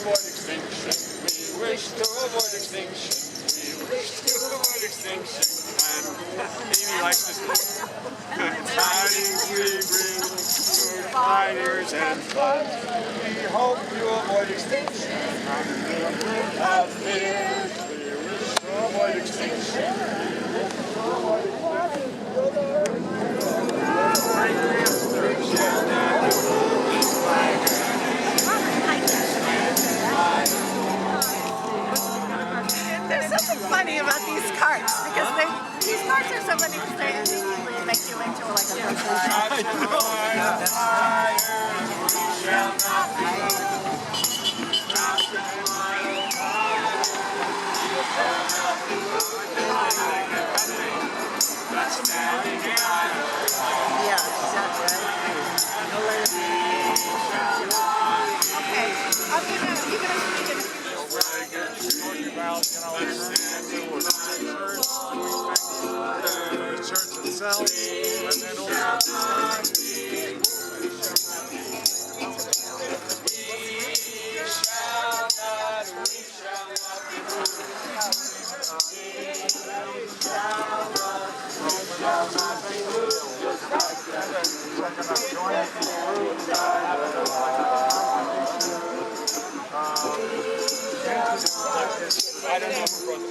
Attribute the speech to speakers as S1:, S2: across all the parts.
S1: avoid extinction. We wish to avoid extinction. We wish to avoid extinction. And Amy likes this one. Tidings we bring to fighters and floods. We hope you avoid extinction. Without fear, we wish to avoid extinction.
S2: There's something funny about these carts because these carts are so funny because they immediately make you into like a yeah, exactly. Okay, you're gonna speak in
S1: about, the church itself, and then also I don't know who brought the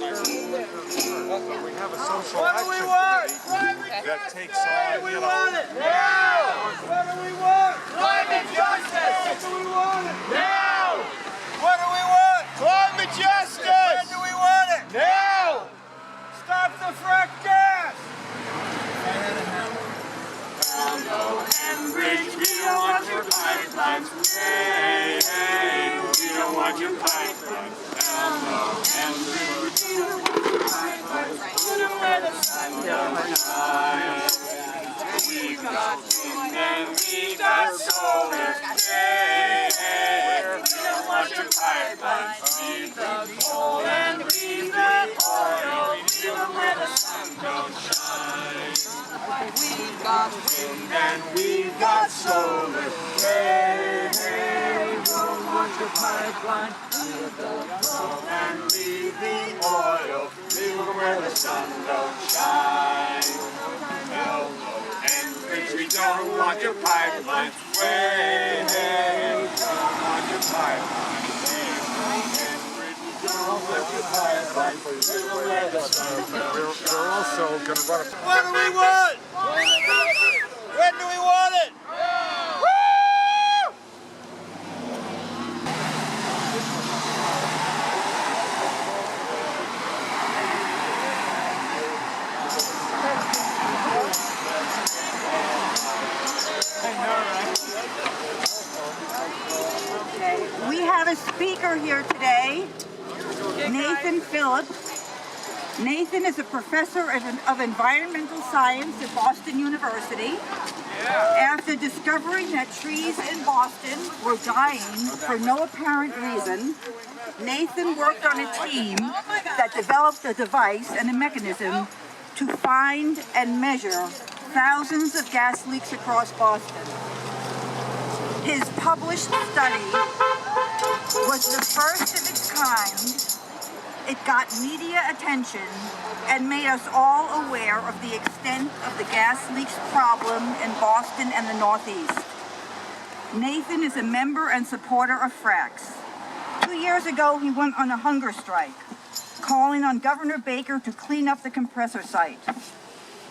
S1: microphone. We have a social action committee that takes on,
S3: What do we want it now? What do we want? Climate justice! What do we want it now? What do we want? Climate justice! When do we want it? Now! Stop the frack gas!
S1: Enbridge, we don't want your pipelines. Hey, hey, we don't want your pipelines. Enbridge, we don't want your pipelines. Put them where the sun don't shine. We got wind and we got solar. Hey, hey, we don't want your pipelines. Leave the coal and leave the oil. Leave them where the sun don't shine. We've got wind and we've got solar. Hey, hey, don't want your pipeline. Leave the coal and leave the oil. Leave them where the sun don't shine. Hello, Enbridge, we don't want your pipeline. Hey, hey, we don't want your pipeline. Enbridge, we don't want your pipeline. Leave them where the sun don't shine. We're also going to run a...
S3: What do we want? When do we want it?
S2: We have a speaker here today, Nathan Phillips. Nathan is a professor of environmental science at Boston University. After discovering that trees in Boston were dying for no apparent reason, Nathan worked on a team that developed a device and a mechanism to find and measure thousands of gas leaks across Boston. His published study was the first of its kind. It got media attention and made us all aware of the extent of the gas leaks problem in Boston and the Northeast. Nathan is a member and supporter of fracks. 2 years ago, he went on a hunger strike, calling on Governor Baker to clean up the compressor site.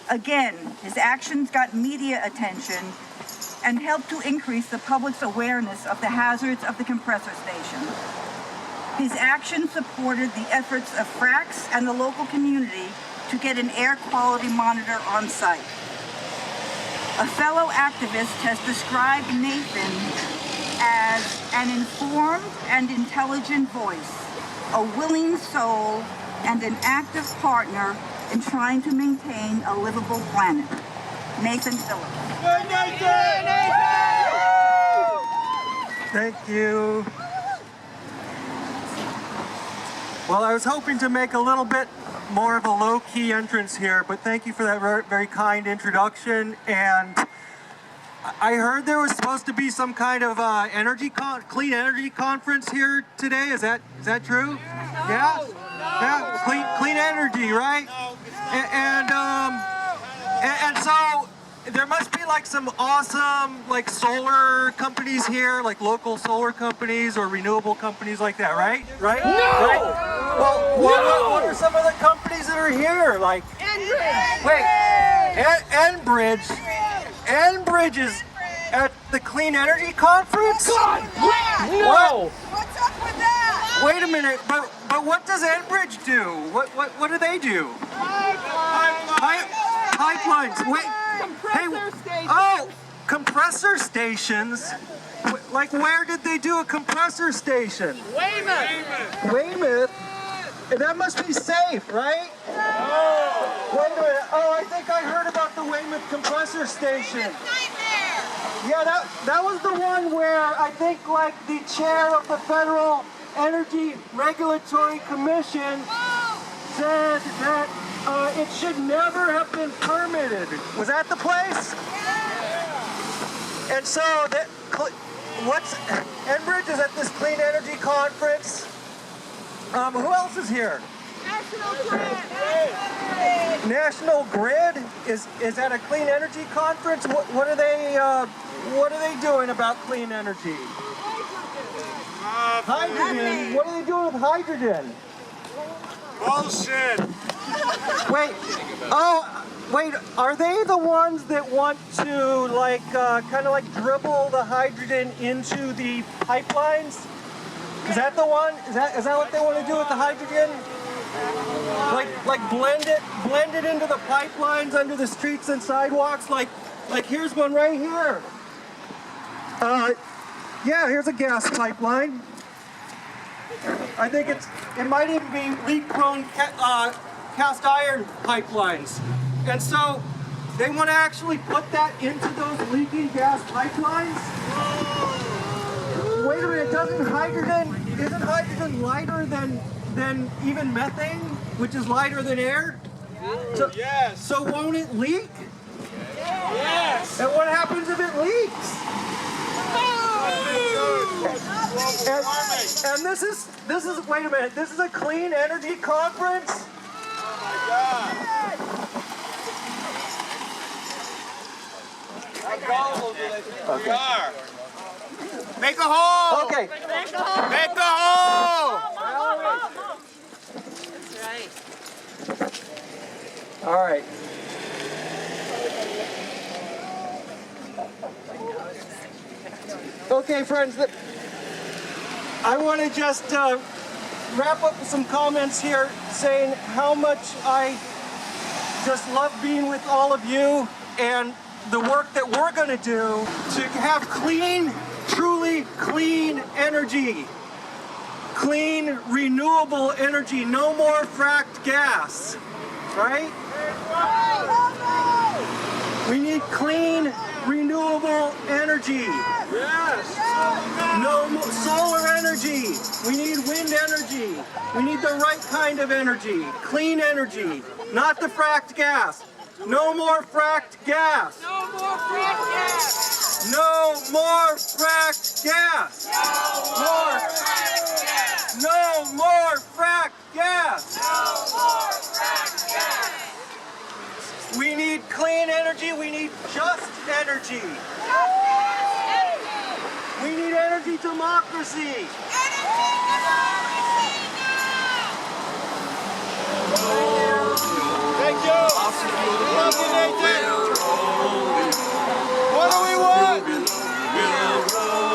S2: Again, his actions got media attention and helped to increase the public's awareness of the hazards of the compressor station. His actions supported the efforts of fracks and the local community to get an air quality monitor on site. A fellow activist has described Nathan as an informed and intelligent voice, a willing soul, and an active partner in trying to maintain a livable planet. Nathan Phillips.
S3: Good Nathan!
S4: Thank you. Well, I was hoping to make a little bit more of a low-key entrance here, but thank you for that very kind introduction. And I heard there was supposed to be some kind of clean energy conference here today. Is that true? Yeah. Yeah. Clean energy, right? And so there must be like some awesome like solar companies here, like local solar companies or renewable companies like that, right? Right?
S3: No!
S4: Right? Well, what are some of the companies that are here? Like
S3: Enbridge!
S4: wait, Enbridge. Enbridge is at the Clean Energy Conference?
S3: God!
S4: No!
S2: What's up with that?
S4: Wait a minute, but what does Enbridge do? What do they do? Pipelines. Wait.
S2: Compressor stations.
S4: Oh, compressor stations. Like where did they do a compressor station? Weymouth. That must be safe, right? Wait a minute. Oh, I think I heard about the Weymouth compressor station. Yeah, that was the one where I think like the chair of the Federal Energy Regulatory Commission said that it should never have been permitted. Was that the place? And so Enbridge is at this clean energy conference. Who else is here? National Grid is at a clean energy conference. What are they doing about clean energy? Hydrogen. What are they doing with hydrogen?
S1: Bullshit.
S4: Wait, are they the ones that want to like kind of like dribble the hydrogen into the pipelines? Is that the one? Is that what they want to do with the hydrogen? Like blend it into the pipelines under the streets and sidewalks. Like here's one right here. Yeah, here's a gas pipeline. I think it might even be leak-prone cast iron pipelines. And so they want to actually put that into those leaking gas pipelines. Wait a minute, isn't hydrogen lighter than even methane, which is lighter than air? So,
S1: Yes.
S4: So won't it leak?
S1: Yes.
S4: And what happens if it leaks? And this is wait a minute, this is a clean energy conference?
S1: Oh my God. How gullible do they think we are? Make a hole!
S4: Okay.
S1: Make a hole!
S2: That's right.
S4: All right. Okay, friends, I want to just wrap up with some comments here saying how much I just love being with all of you and the work that we're going to do to have clean, truly clean energy. Clean, renewable energy. No more fracked gas, right? We need clean, renewable energy.
S1: Yes.
S4: No more solar energy. We need wind energy. We need the right kind of energy. Clean energy, not the fracked gas. No more fracked gas.
S1: No more frack gas.
S4: No more fracked gas. No more fracked gas. We need clean energy. We need just energy. We need energy democracy.
S1: Thank you. Thank you, Nathan. What do we want?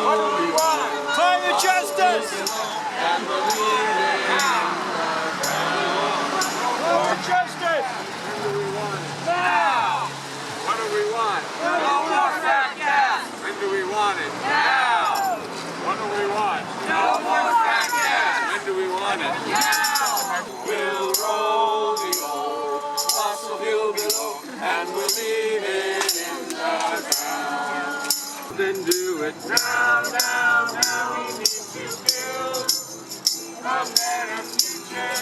S1: What do we want? Climate justice. Climate justice. Now. What do we want? No more frack gas. When do we want it? Now. What do we want? No more frack gas. When do we want it? Now. We'll roll the old fossil fuel below, and we'll leave it in the ground. Then do it now, now, now. We need to build a better future,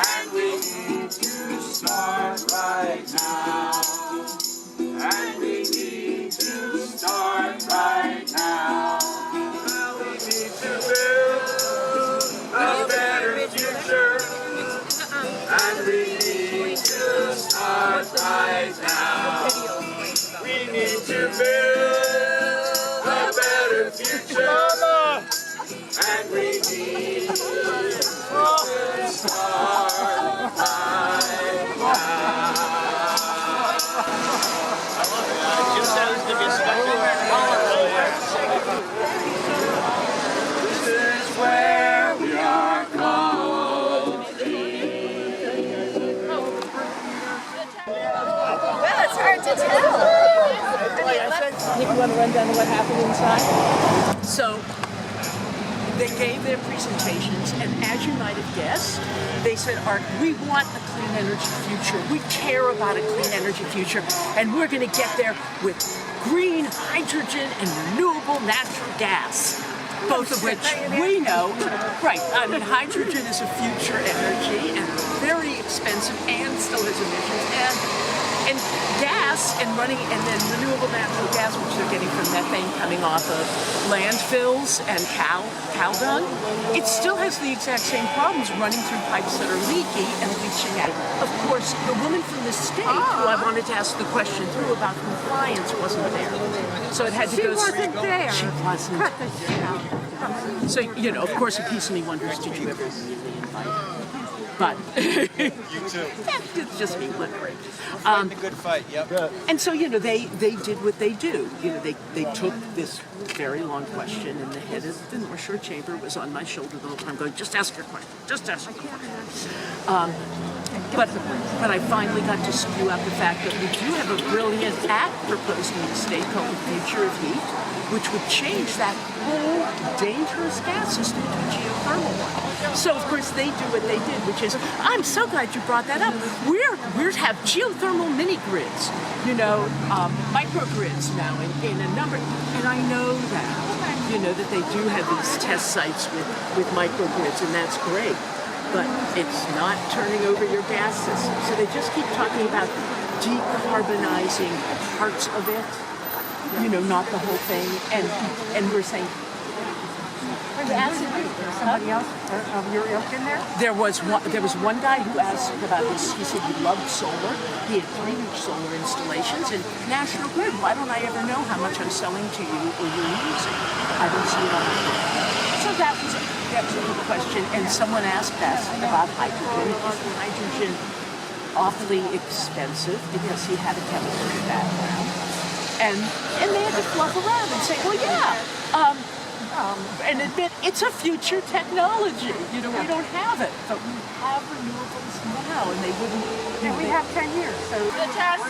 S1: and we need to start right now. And we need to and redeem. Good start, high just happens to be stuck in there. This is where we are called to be.
S5: Well, it's hard to tell.
S6: Nick, you want to run down what happened inside? So, they gave their presentations, and as you might have guessed, they said, Art, we want a clean energy future. We care about a clean energy future, and we're going to get there with green hydrogen and renewable natural gas. Both of which we know, right, I mean, hydrogen is a future energy and very expensive and still has emissions, and gas and running, and then renewable natural gas, which they're getting from methane coming off of landfills and cow dung, it still has the exact same problems running through pipes that are leaky and leaching out. Of course, the woman from the state who I wanted to ask the question through about compliance wasn't there. So it had to go through.
S5: She wasn't there.
S6: She wasn't. So, you know, of course, a piece of me wonders, did you ever really invite her? But
S3: You too.
S6: it's just me wondering.
S3: Fighting a good fight, yep.
S6: And so, you know, they did what they do. You know, they took this very long question, and the head of the North Shore Chamber was on my shoulder the whole time going, just ask your question, just ask your question. But I finally got to spew out the fact that we do have a brilliant act proposed in the state called the Future of Heat, which would change that whole dangerous gas system to a geothermal one. So of course they do what they did, which is, I'm so glad you brought that up. We have geothermal mini grids, you know, microgrids now in a number, and I know that, you know, that they do have these test sites with microgrids, and that's great. But it's not turning over your gas system. So they just keep talking about decarbonizing parts of it, you know, not the whole thing. And we're saying,
S2: Somebody else of your ilk in there?
S6: there was one guy who asked about this. He said he loved solar. He had 3 huge solar installations. And National Grid, why don't I ever know how much I'm selling to you or you're using? I don't see it on the grid. So that was a good question. And someone asked us about hydrogen. Is hydrogen awfully expensive? Because he had a chemistry background. And they had to fluff around and say, well, yeah. And admit it's a future technology. You know, we don't have it, but we have renewables now, and they wouldn't.
S2: And we have 10 years, so.
S5: The test.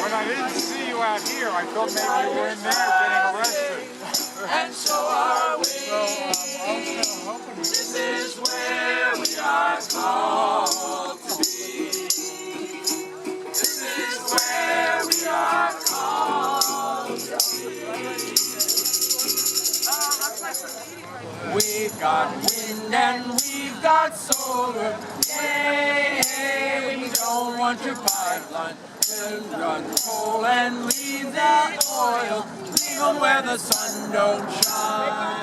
S3: When I didn't see you out here, I thought maybe you were in there getting arrested.
S1: We've got wind and we've got solar. Yay, we don't want your pipeline to run coal and leave that oil. Leave them where the sun don't shine.